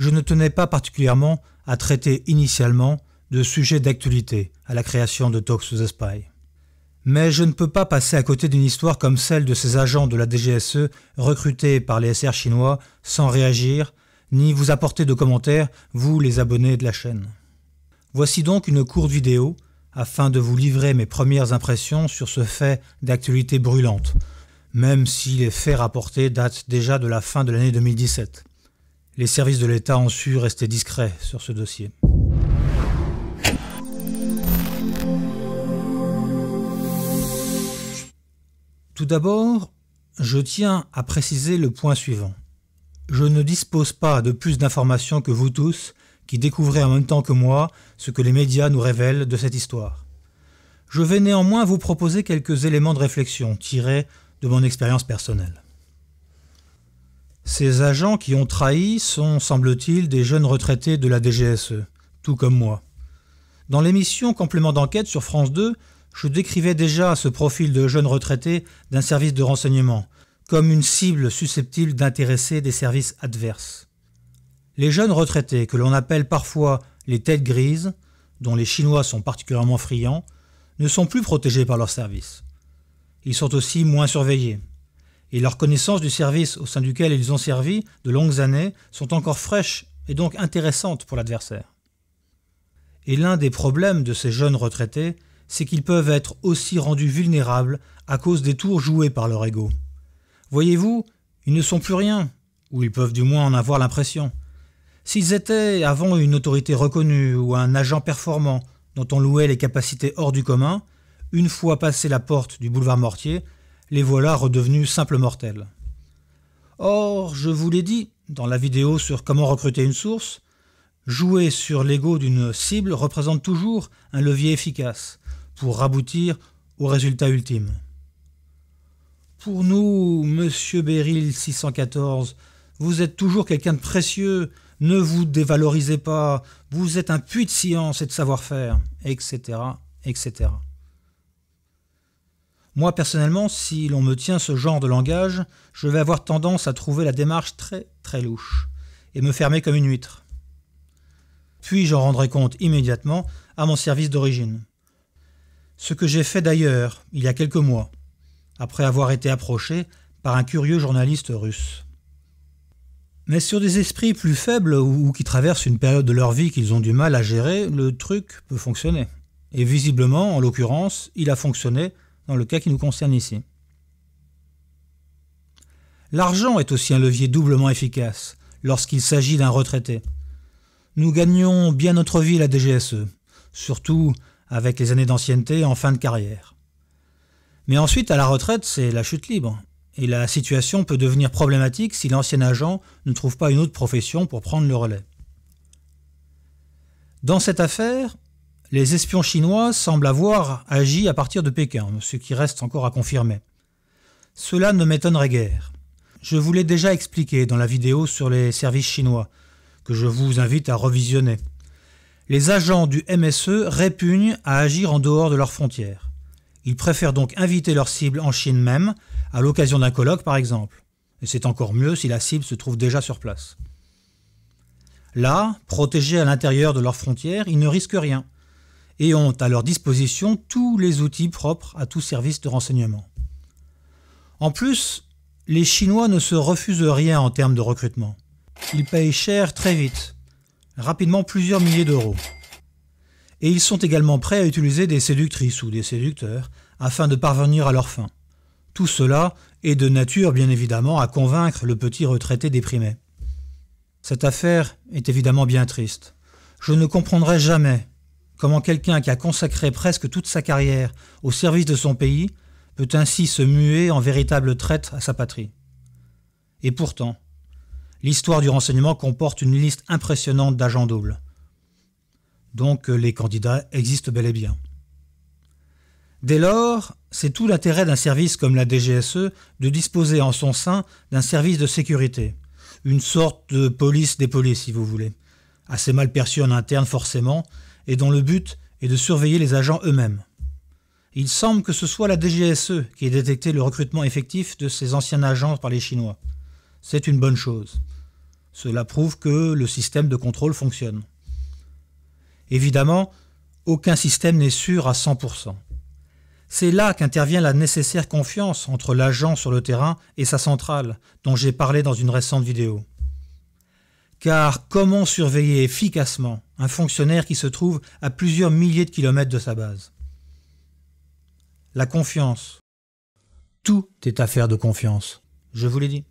je ne tenais pas particulièrement à traiter initialement de sujets d'actualité à la création de Talks to the Spy. Mais je ne peux pas passer à côté d'une histoire comme celle de ces agents de la DGSE recrutés par les SR chinois sans réagir, ni vous apporter de commentaires, vous les abonnés de la chaîne. Voici donc une courte vidéo afin de vous livrer mes premières impressions sur ce fait d'actualité brûlante, même si les faits rapportés datent déjà de la fin de l'année 2017. Les services de l'État ont su rester discrets sur ce dossier. Tout d'abord, je tiens à préciser le point suivant. Je ne dispose pas de plus d'informations que vous tous qui découvrez en même temps que moi ce que les médias nous révèlent de cette histoire. Je vais néanmoins vous proposer quelques éléments de réflexion tirés de mon expérience personnelle. Ces agents qui ont trahi sont, semble-t-il, des jeunes retraités de la DGSE, tout comme moi. Dans l'émission Complément d'enquête sur France 2, je décrivais déjà ce profil de jeunes retraités d'un service de renseignement, comme une cible susceptible d'intéresser des services adverses. Les jeunes retraités, que l'on appelle parfois les têtes grises, dont les Chinois sont particulièrement friands, ne sont plus protégés par leurs services. Ils sont aussi moins surveillés, et leurs connaissances du service au sein duquel ils ont servi de longues années sont encore fraîches et donc intéressantes pour l'adversaire. Et l'un des problèmes de ces jeunes retraités, c'est qu'ils peuvent être aussi rendus vulnérables à cause des tours joués par leur ego. Voyez-vous, ils ne sont plus rien, ou ils peuvent du moins en avoir l'impression. S'ils étaient avant une autorité reconnue ou un agent performant dont on louait les capacités hors du commun, une fois passé la porte du boulevard Mortier, les voilà redevenus simples mortels. Or, je vous l'ai dit dans la vidéo sur comment recruter une source, jouer sur l'ego d'une cible représente toujours un levier efficace pour aboutir au résultat ultime. Pour nous, Monsieur Beryl 614, vous êtes toujours quelqu'un de précieux, ne vous dévalorisez pas, vous êtes un puits de science et de savoir-faire, etc., etc. Moi, personnellement, si l'on me tient ce genre de langage, je vais avoir tendance à trouver la démarche très, très louche et me fermer comme une huître. Puis j'en rendrai compte immédiatement à mon service d'origine. Ce que j'ai fait d'ailleurs il y a quelques mois, après avoir été approché par un curieux journaliste russe. Mais sur des esprits plus faibles ou qui traversent une période de leur vie qu'ils ont du mal à gérer, le truc peut fonctionner. Et visiblement, en l'occurrence, il a fonctionné dans le cas qui nous concerne ici. L'argent est aussi un levier doublement efficace lorsqu'il s'agit d'un retraité. Nous gagnons bien notre vie à la DGSE, surtout avec les années d'ancienneté en fin de carrière. Mais ensuite, à la retraite, c'est la chute libre. Et la situation peut devenir problématique si l'ancien agent ne trouve pas une autre profession pour prendre le relais. Dans cette affaire, les espions chinois semblent avoir agi à partir de Pékin, ce qui reste encore à confirmer. Cela ne m'étonnerait guère. Je vous l'ai déjà expliqué dans la vidéo sur les services chinois, que je vous invite à revisionner. Les agents du MSE répugnent à agir en dehors de leurs frontières. Ils préfèrent donc inviter leur cible en Chine même, à l'occasion d'un colloque par exemple. Et c'est encore mieux si la cible se trouve déjà sur place. Là, protégés à l'intérieur de leurs frontières, ils ne risquent rien et ont à leur disposition tous les outils propres à tout service de renseignement. En plus, les Chinois ne se refusent rien en termes de recrutement. Ils payent cher très vite, rapidement plusieurs milliers d'euros. Et ils sont également prêts à utiliser des séductrices ou des séducteurs afin de parvenir à leur fin. Tout cela est de nature, bien évidemment, à convaincre le petit retraité déprimé. Cette affaire est évidemment bien triste. Je ne comprendrai jamais comment quelqu'un qui a consacré presque toute sa carrière au service de son pays peut ainsi se muer en véritable traître à sa patrie. Et pourtant, l'histoire du renseignement comporte une liste impressionnante d'agents doubles. Donc les candidats existent bel et bien. Dès lors, c'est tout l'intérêt d'un service comme la DGSE de disposer en son sein d'un service de sécurité, une sorte de police des polices si vous voulez, assez mal perçue en interne forcément, et dont le but est de surveiller les agents eux-mêmes. Il semble que ce soit la DGSE qui ait détecté le recrutement effectif de ces anciens agents par les Chinois. C'est une bonne chose. Cela prouve que le système de contrôle fonctionne. Évidemment, aucun système n'est sûr à 100%. C'est là qu'intervient la nécessaire confiance entre l'agent sur le terrain et sa centrale, dont j'ai parlé dans une récente vidéo. Car comment surveiller efficacement un fonctionnaire qui se trouve à plusieurs milliers de kilomètres de sa base? La confiance. Tout est affaire de confiance, je vous l'ai dit.